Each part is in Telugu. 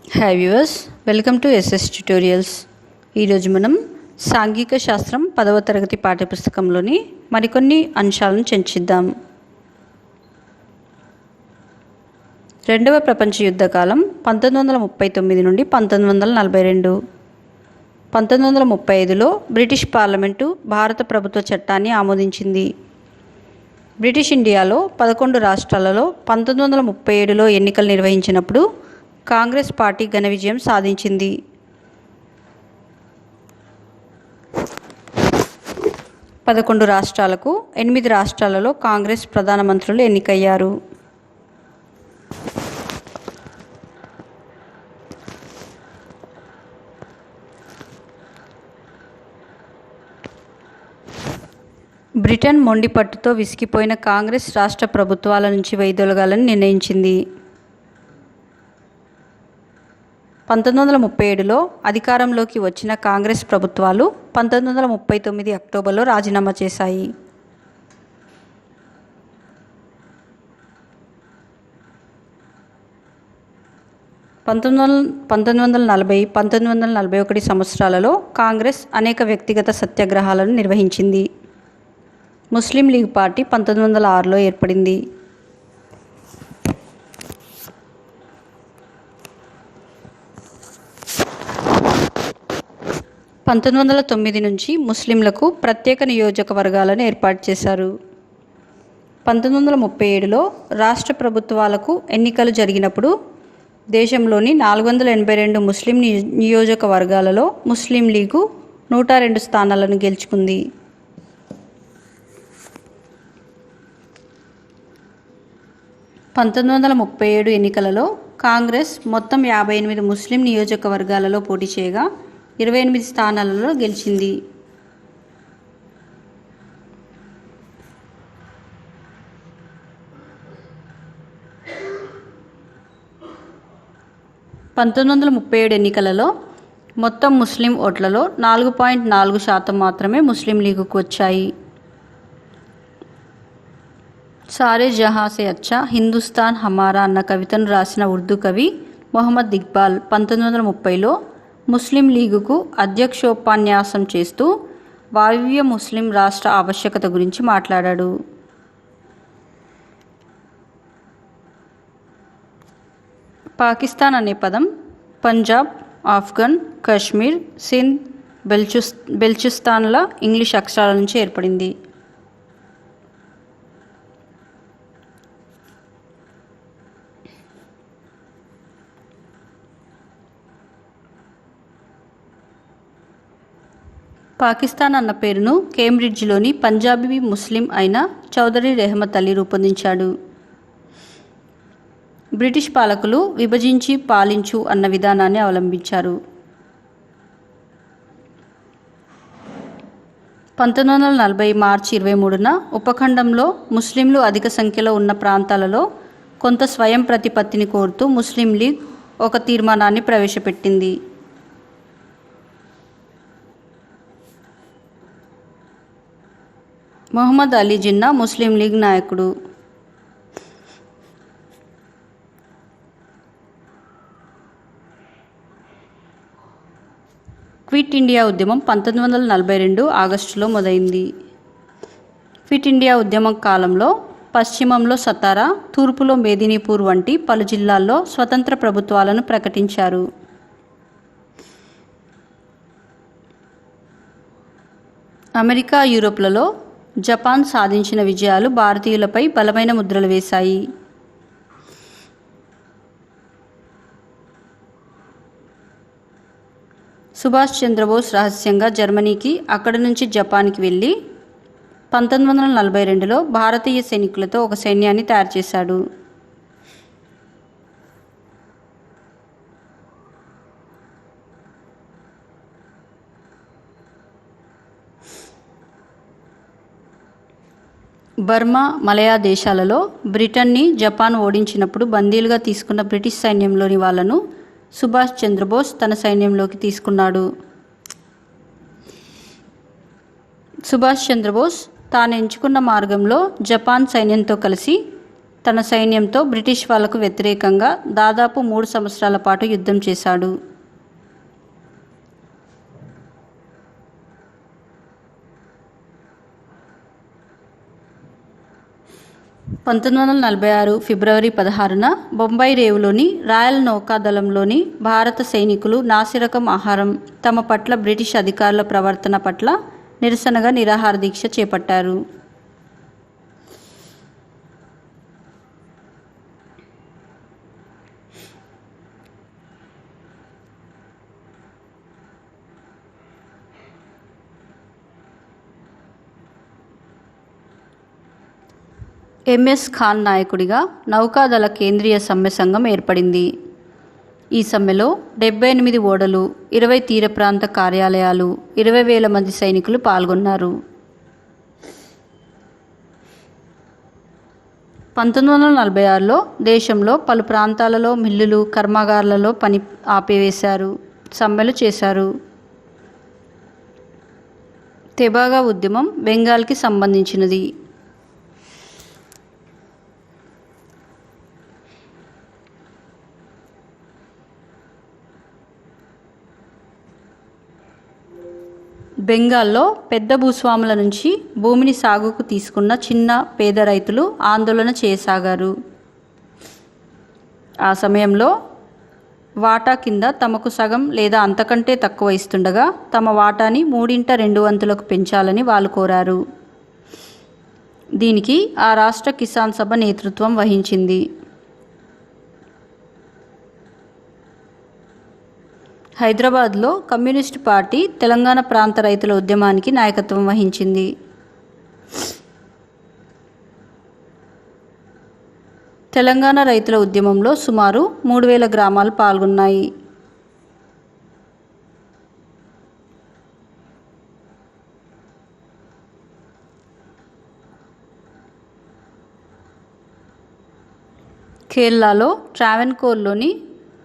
Hi viewers, welcome to SS tutorials. ఈరోజు మనం సాంఘిక శాస్త్రం 10వ తరగతి పాఠ్యపుస్తకంలోని మరికొన్ని అంశాలను చర్చిద్దాం. రెండవ ప్రపంచ యుద్ధ కాలం 1939 నుండి 1942. 1935లో బ్రిటిష్ పార్లమెంటు భారత ప్రభుత్వ చట్టాన్ని ఆమోదించింది. బ్రిటిష్ ఇండియాలో 11 రాష్ట్రాలలో 1937లో ఎన్నికలు నిర్వహించినప్పుడు కాంగ్రెస్ పార్టీ ఘన విజయం సాధించింది. 11 రాష్ట్రాలకు 8 రాష్ట్రాలలో కాంగ్రెస్ ప్రధానమంత్రులు ఎన్నికయ్యారు. బ్రిటన్ మొండి పట్టుతో విసిగిపోయిన కాంగ్రెస్ రాష్ట్ర ప్రభుత్వాల నుంచి వైదొలగాలని నిర్ణయించింది. 1937లో అధికారంలోకి వచ్చిన కాంగ్రెస్ ప్రభుత్వాలు 1939 అక్టోబర్లో రాజీనామా చేశాయి. 1940-1941 సంవత్సరాలలో కాంగ్రెస్ అనేక వ్యక్తిగత సత్యాగ్రహాలను నిర్వహించింది. ముస్లిం లీగ్ పార్టీ 1906లో ఏర్పడింది. 1909 నుంచి ముస్లింలకు ప్రత్యేక నియోజకవర్గాలను ఏర్పాటు చేశారు. 1937లో రాష్ట్ర ప్రభుత్వాలకు ఎన్నికలు జరిగినప్పుడు దేశంలోని 482 ముస్లిం నియోజకవర్గాలలో ముస్లిం లీగు 102 స్థానాలను గెలుచుకుంది. 1937 ఎన్నికలలో కాంగ్రెస్ మొత్తం 58 ముస్లిం నియోజకవర్గాలలో పోటీ చేయగా 28 స్థానాలలో గెలిచింది. ఎన్నికలలో మొత్తం ముస్లిం ఓట్లలో 4.4% మాత్రమే ముస్లిం లీగుకు వచ్చాయి. సారే జహాं से अच्छा హిందుస్థాన్ హమారా అన్న కవితను రాసిన ఉర్దూ కవి మొహమ్మద్ ఇక్బాల్ 1930లో ముస్లిం లీగుకు అధ్యక్షోపన్యాసం చేస్తూ వాయువ్య ముస్లిం రాష్ట్ర ఆవశ్యకత గురించి మాట్లాడాడు. పాకిస్తాన్ అనే పదం పంజాబ్, ఆఫ్ఘన్, కాశ్మీర్, సింధ్, బెల్చిస్తాన్ల ఇంగ్లీష్ అక్షరాల నుంచి ఏర్పడింది. పాకిస్తాన్ అన్న పేరును కేంబ్రిడ్జ్లోని పంజాబీ ముస్లిం అయిన చౌదరి రెహమత్ అలీ రూపొందించాడు. బ్రిటిష్ పాలకులు విభజించి పాలించు అన్న విధానాన్ని అవలంబించారు. 1940 మార్చి 23న ఉపఖండంలో ముస్లింలు అధిక సంఖ్యలో ఉన్న ప్రాంతాలలో కొంత స్వయం ప్రతిపత్తిని కోరుతూ ముస్లిం లీగ్ ఒక తీర్మానాన్ని ప్రవేశపెట్టింది. మొహమ్మద్ అలీ జిన్నా ముస్లిం లీగ్ నాయకుడు. క్విట్ ఇండియా ఉద్యమం 1942 ఆగస్టులో మొదలైంది. క్విట్ ఇండియా ఉద్యమం కాలంలో పశ్చిమంలో సతారా, తూర్పులో మేదినీపూర్ వంటి పలు జిల్లాల్లో స్వతంత్ర ప్రభుత్వాలను ప్రకటించారు. అమెరికా, యూరోప్లలో జపాన్ సాధించిన విజయాలు భారతీయులపై బలమైన ముద్రలు వేశాయి. సుభాష్ చంద్రబోస్ రహస్యంగా జర్మనీకి, అక్కడి నుంచి జపాన్కి వెళ్ళి 1942లో భారతీయ సైనికులతో ఒక సైన్యాన్ని తయారు చేశాడు. బర్మా, మలయా దేశాలలో బ్రిటన్ని జపాన్ ఓడించినప్పుడు బందీలుగా తీసుకున్న బ్రిటిష్ సైన్యంలోని వాళ్లను సుభాష్ చంద్రబోస్ తన సైన్యంలోకి తీసుకున్నాడు. సుభాష్ చంద్రబోస్ తాను ఎంచుకున్న మార్గంలో జపాన్ సైన్యంతో కలిసి తన సైన్యంతో బ్రిటిష్ వాళ్లకు వ్యతిరేకంగా దాదాపు 3 సంవత్సరాల పాటు యుద్ధం చేశాడు. 1946 ఫిబ్రవరి 16న బొంబాయి రేవులోని రాయల్ నౌకాదళంలోని భారత సైనికులు నాసిరకం ఆహారం తమ పట్ల బ్రిటిష్ అధికారుల ప్రవర్తన పట్ల నిరసనగా నిరాహార దీక్ష చేపట్టారు. ఎంఎస్ ఖాన్ నాయకుడిగా నౌకాదళ కేంద్రీయ సమ్మె సంఘం ఏర్పడింది. ఈ సమ్మెలో 78 ఓడలు, 20 తీర ప్రాంత కార్యాలయాలు, 20,000 మంది సైనికులు పాల్గొన్నారు. 1946లో దేశంలో పలు ప్రాంతాలలో మిల్లులు, కర్మాగారాలలో పని ఆపివేశారు, సమ్మెలు చేశారు. తెబాగా ఉద్యమం బెంగాల్కి సంబంధించినది. బెంగాల్లో పెద్ద భూస్వాముల నుంచి భూమిని సాగుకు తీసుకున్న చిన్న పేద రైతులు ఆందోళన చేయసాగారు. ఆ సమయంలో వాటా కింద తమకు సగం లేదా అంతకంటే తక్కువ ఇస్తుండగా తమ వాటాని 3/2 వంతులకు పెంచాలని వాళ్ళు కోరారు. దీనికి ఆ రాష్ట్ర కిసాన్ సభ నేతృత్వం వహించింది. హైదరాబాద్లో కమ్యూనిస్టు పార్టీ తెలంగాణ ప్రాంత రైతుల ఉద్యమానికి నాయకత్వం వహించింది. తెలంగాణ రైతుల ఉద్యమంలో సుమారు 3,000 గ్రామాలు పాల్గొన్నాయి. కేరళలో ట్రావెన్కోర్లోని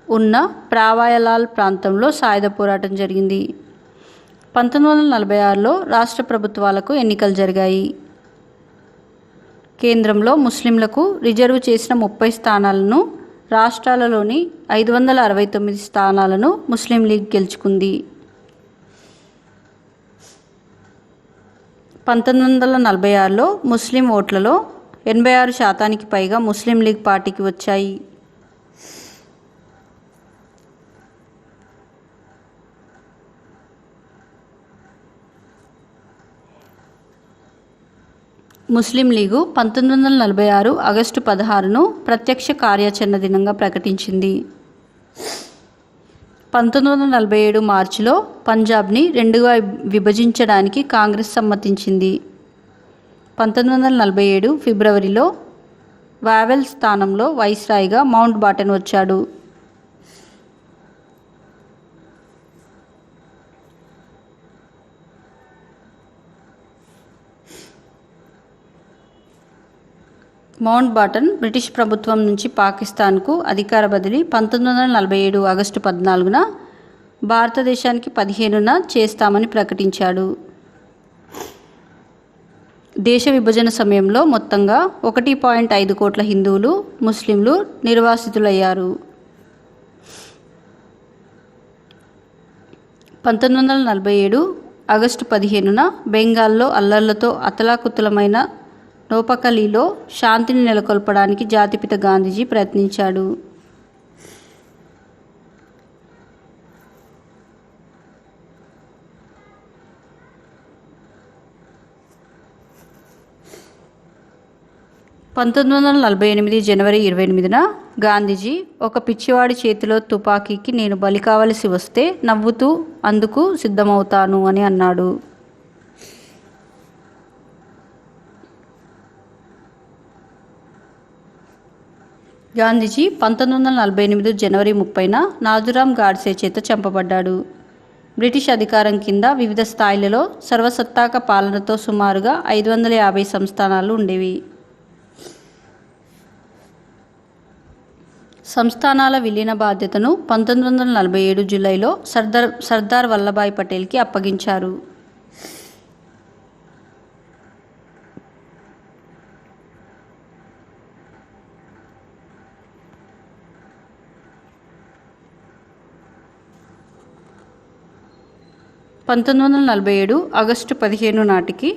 ఉన్న ప్రావాయలాల్ ప్రాంతంలో సాయుధ పోరాటం జరిగింది. 1946లో రాష్ట్ర ప్రభుత్వాలకు ఎన్నికలు జరిగాయి. కేంద్రంలో ముస్లింలకు రిజర్వ్ చేసిన 30 స్థానాలను, రాష్ట్రాలలోని 569 స్థానాలను ముస్లిం లీగ్ గెలుచుకుంది. 1946లో ముస్లిం ఓట్లలో 86% పైగా ముస్లిం లీగ్ పార్టీకి వచ్చాయి. ముస్లిం లీగు 1946 ఆగస్టు 16ను ప్రత్యక్ష కార్యాచరణ దినంగా ప్రకటించింది. 1947 మార్చిలో పంజాబ్ని 2గా విభజించడానికి కాంగ్రెస్ సమ్మతించింది. 1947 ఫిబ్రవరిలో వావెల్ స్థానంలో వైస్రాయ్గా మౌంట్ బాటన్ వచ్చాడు. మౌంట్ బాటన్ బ్రిటిష్ ప్రభుత్వం నుంచి పాకిస్తాన్కు అధికార బదిలీ 1947 ఆగస్టు 14న, భారతదేశానికి 15న చేస్తామని ప్రకటించాడు. దేశ విభజన సమయంలో మొత్తంగా 1.5 కోట్ల హిందువులు, ముస్లింలు నిర్వాసితులయ్యారు. 1947 ఆగస్టు 15న బెంగాల్లో అల్లర్లతో అతలాకుతలమైన నోపకలీలో శాంతిని నెలకొల్పడానికి జాతిపిత గాంధీజీ ప్రయత్నించాడు. జనవరి 28న గాంధీజీ ఒక పిచ్చివాడి చేతిలో తుపాకీకి నేను బలి కావలసి వస్తే నవ్వుతూ అందుకు సిద్ధమవుతాను అని అన్నాడు. గాంధీజీ 1948 జనవరి 30న నాథురామ్ గాడ్సే చేత చంపబడ్డాడు. బ్రిటిష్ అధికారం కింద వివిధ స్థాయిలలో సర్వసత్తాక పాలనతో సుమారుగా 550 సంస్థానాలు ఉండేవి. సంస్థానాల విలీన బాధ్యతను 1947 జూలైలో సర్దార్ వల్లభాయ్ పటేల్కి అప్పగించారు. 1947 ఆగస్టు 15 నాటికి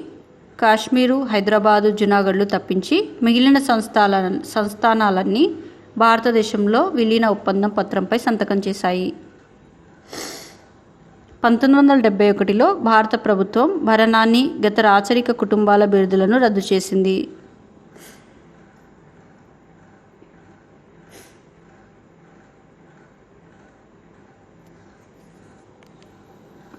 కాశ్మీరు, హైదరాబాదు, జునాగఢ్లు తప్పించి మిగిలిన సంస్థానాలన్నీ భారతదేశంలో విలీన ఒప్పందం పత్రంపై సంతకం చేశాయి. 1971లో భారత ప్రభుత్వం భరణాన్ని, గత రాచరిక కుటుంబాల బిరుదులను రద్దు చేసింది.